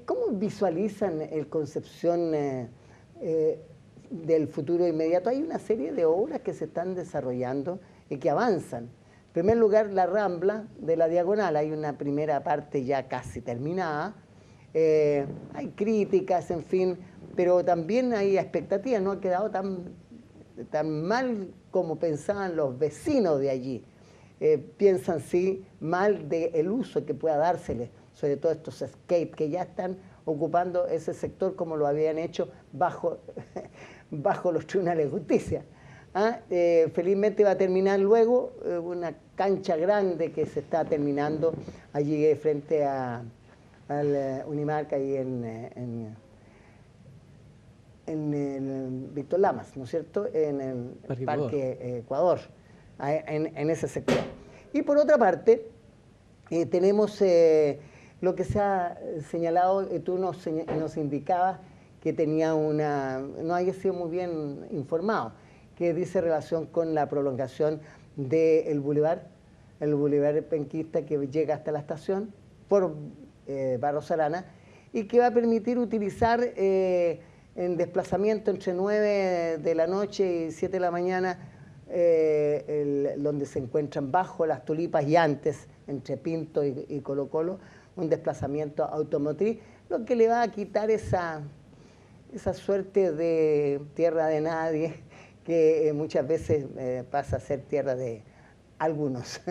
¿Cómo visualizan el Concepción del futuro inmediato? Hay una serie de obras que se están desarrollando y que avanzan. En primer lugar, la Rambla de la Diagonal, hay una primera parte ya casi terminada. Hay críticas, en fin, pero también hay expectativas, no ha quedado tan mal como pensaban los vecinos de allí. Piensan sí mal del uso que pueda dársele, sobre todo estos skates que ya están ocupando ese sector como lo habían hecho bajo, bajo los tribunales de justicia. Felizmente va a terminar luego una cancha grande que se está terminando allí frente al Unimark ahí en el Víctor Lamas, ¿no es cierto? En el Parque Ecuador, en ese sector. Y por otra parte, tenemos lo que se ha señalado, tú nos indicabas que tenía no haya sido muy bien informado, que dice relación con la prolongación del bulevar, el bulevar penquista que llega hasta la estación por Barros Arana y que va a permitir utilizar en desplazamiento entre 9 de la noche y 7 de la mañana, donde se encuentran bajo las tulipas y antes, entre Pinto y Colo Colo, un desplazamiento automotriz, lo que le va a quitar esa suerte de tierra de nadie que muchas veces pasa a ser tierra de algunos.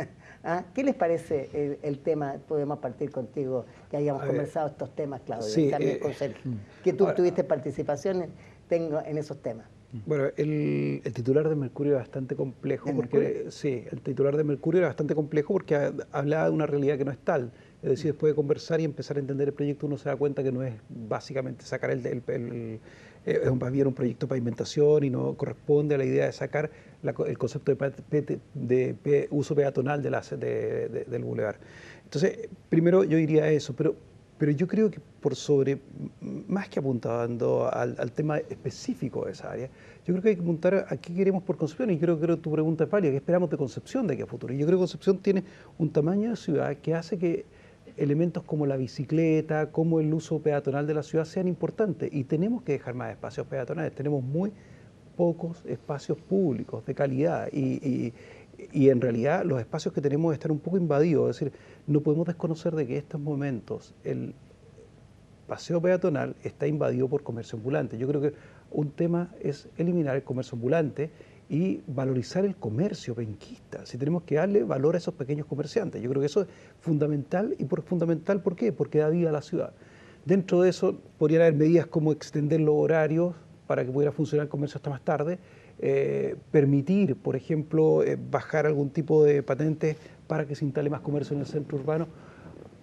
¿Qué les parece el tema? Podemos partir contigo, que hayamos conversado estos temas, Claudio, sí, también con Sergio, que tú tuviste participación en esos temas. Bueno, el titular de Mercurio era bastante complejo, sí, el titular de Mercurio era bastante complejo porque hablaba de una realidad que no es tal. Es decir, después de conversar y empezar a entender el proyecto, uno se da cuenta que no es básicamente sacar es más bien un proyecto de pavimentación y no corresponde a la idea de sacar el concepto de uso peatonal del bulevar. Entonces, primero yo diría eso, pero yo creo que más que apuntando al tema específico de esa área, yo creo que hay que apuntar a qué queremos por Concepción, y creo que tu pregunta es válida, ¿qué esperamos de Concepción de aquí a futuro? Y yo creo que Concepción tiene un tamaño de ciudad que hace que elementos como la bicicleta, como el uso peatonal de la ciudad sean importantes, y tenemos que dejar más espacios peatonales, tenemos muy pocos espacios públicos de calidad, y en realidad los espacios que tenemos están un poco invadidos, es decir, no podemos desconocer de que en estos momentos el paseo peatonal está invadido por comercio ambulante. Yo creo que un tema es eliminar el comercio ambulante y valorizar el comercio penquista. Si tenemos que darle valor a esos pequeños comerciantes, yo creo que eso es fundamental. ¿Y fundamental por qué? Porque da vida a la ciudad. Dentro de eso podrían haber medidas como extender los horarios para que pudiera funcionar el comercio hasta más tarde, permitir, por ejemplo, bajar algún tipo de patente para que se instale más comercio en el centro urbano,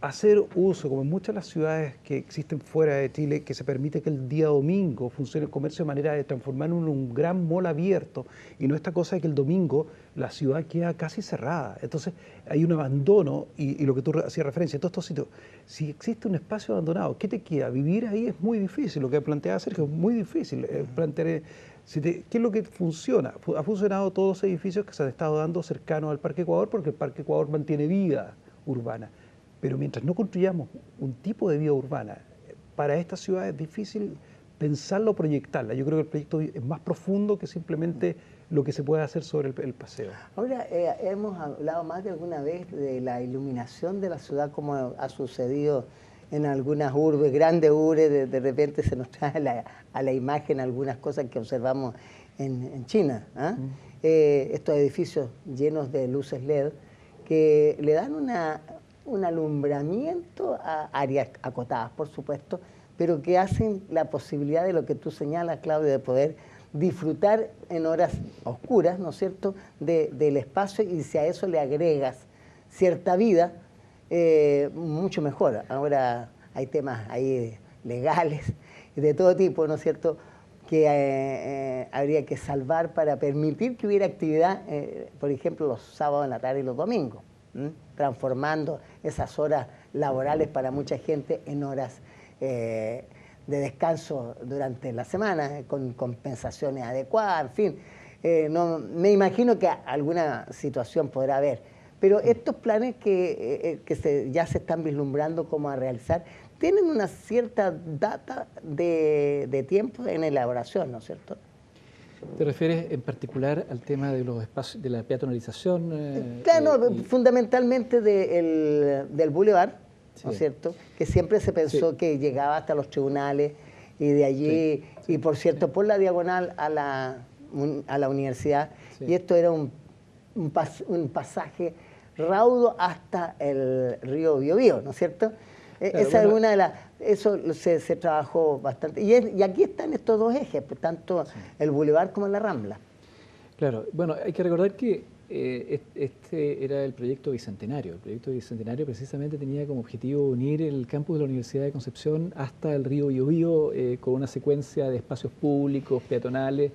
hacer uso, como en muchas de las ciudades que existen fuera de Chile, que se permite que el día domingo funcione el comercio de manera de transformarlo en un gran mall abierto, y no esta cosa de que el domingo la ciudad queda casi cerrada. Entonces hay un abandono, y lo que tú hacías referencia, en todos estos sitios, si existe un espacio abandonado, ¿qué te queda? Vivir ahí es muy difícil, lo que planteaba Sergio es muy difícil. ¿Qué es lo que funciona? Ha funcionado todos los edificios que se han estado dando cercanos al Parque Ecuador, porque el Parque Ecuador mantiene vida urbana. Pero mientras no construyamos un tipo de vida urbana, para esta ciudad es difícil pensarlo o proyectarla. Yo creo que el proyecto es más profundo que simplemente lo que se puede hacer sobre el paseo. Ahora, hemos hablado más de alguna vez de la iluminación de la ciudad, como ha sucedido en algunas urbes, grandes urbes, de repente se nos trae a la imagen algunas cosas que observamos en China. Estos edificios llenos de luces LED que le dan un alumbramiento a áreas acotadas, por supuesto, pero que hacen la posibilidad de lo que tú señalas, Claudio, de poder disfrutar en horas oscuras, ¿no es cierto?, del espacio, y si a eso le agregas cierta vida, mucho mejor. Ahora hay temas ahí legales de todo tipo, ¿no es cierto?, que habría que salvar para permitir que hubiera actividad, por ejemplo, los sábados en la tarde y los domingos, transformando esas horas laborales para mucha gente en horas de descanso durante la semana, con compensaciones adecuadas, en fin. No, me imagino que alguna situación podrá haber, Pero estos planes que ya se están vislumbrando como a realizar, tienen una cierta data de tiempo en elaboración, ¿no es cierto? ¿Te refieres en particular al tema de los espacios, de la peatonalización? Claro, fundamentalmente del Boulevard, ¿no es Sí. cierto? Que siempre se pensó Sí. que llegaba hasta los tribunales y de allí, Sí, y por cierto, por la diagonal a la universidad. Sí. Y esto era un pasaje raudo hasta el río Biobío, ¿no es cierto? Claro, Esa bueno, es una de las... Eso se trabajó bastante. Y aquí están estos dos ejes, pues, tanto el Boulevard como la Rambla. Claro, bueno, hay que recordar que este era el proyecto Bicentenario. El proyecto Bicentenario precisamente tenía como objetivo unir el campus de la Universidad de Concepción hasta el río Biobío con una secuencia de espacios públicos, peatonales,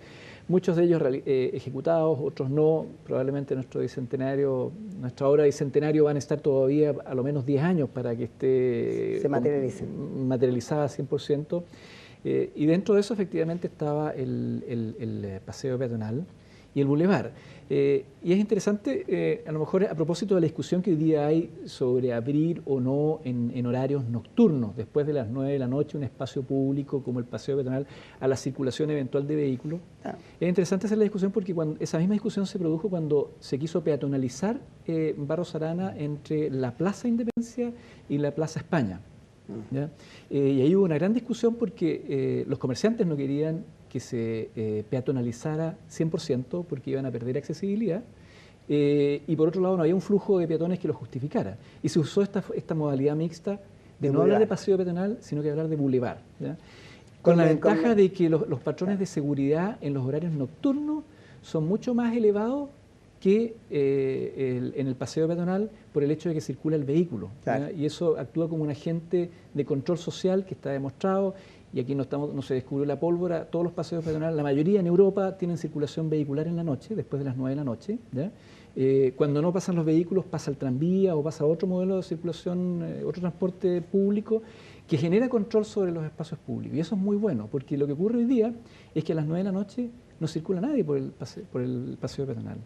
muchos de ellos ejecutados, otros no. Probablemente nuestra obra Bicentenario van a estar todavía a lo menos 10 años para que esté Se materialice. materializada 100%. Y dentro de eso efectivamente estaba el paseo peatonal y el bulevar. Y es interesante, a lo mejor a propósito de la discusión que hoy día hay sobre abrir o no en horarios nocturnos, después de las 9 de la noche, un espacio público como el paseo peatonal a la circulación eventual de vehículos. Ah. Es interesante hacer la discusión porque esa misma discusión se produjo cuando se quiso peatonalizar Barros Arana entre la Plaza Independencia y la Plaza España. ¿Ya? Y ahí hubo una gran discusión porque los comerciantes no querían que se peatonalizara 100% porque iban a perder accesibilidad y por otro lado no había un flujo de peatones que lo justificara. Y se usó esta modalidad mixta de no hablar de paseo peatonal, sino que hablar de bulevar. ¿Ya? Con la ventaja de que los patrones de seguridad en los horarios nocturnos son mucho más elevados que en el paseo peatonal por el hecho de que circula el vehículo. Claro. Y eso actúa como un agente de control social que está demostrado, y aquí no se descubrió la pólvora. Todos los paseos peatonales, la mayoría en Europa, tienen circulación vehicular en la noche, después de las 9 de la noche. ¿Ya? Cuando no pasan los vehículos, pasa el tranvía o pasa otro modelo de circulación, otro transporte público, que genera control sobre los espacios públicos. Y eso es muy bueno, porque lo que ocurre hoy día es que a las 9 de la noche no circula nadie por el paseo peatonal.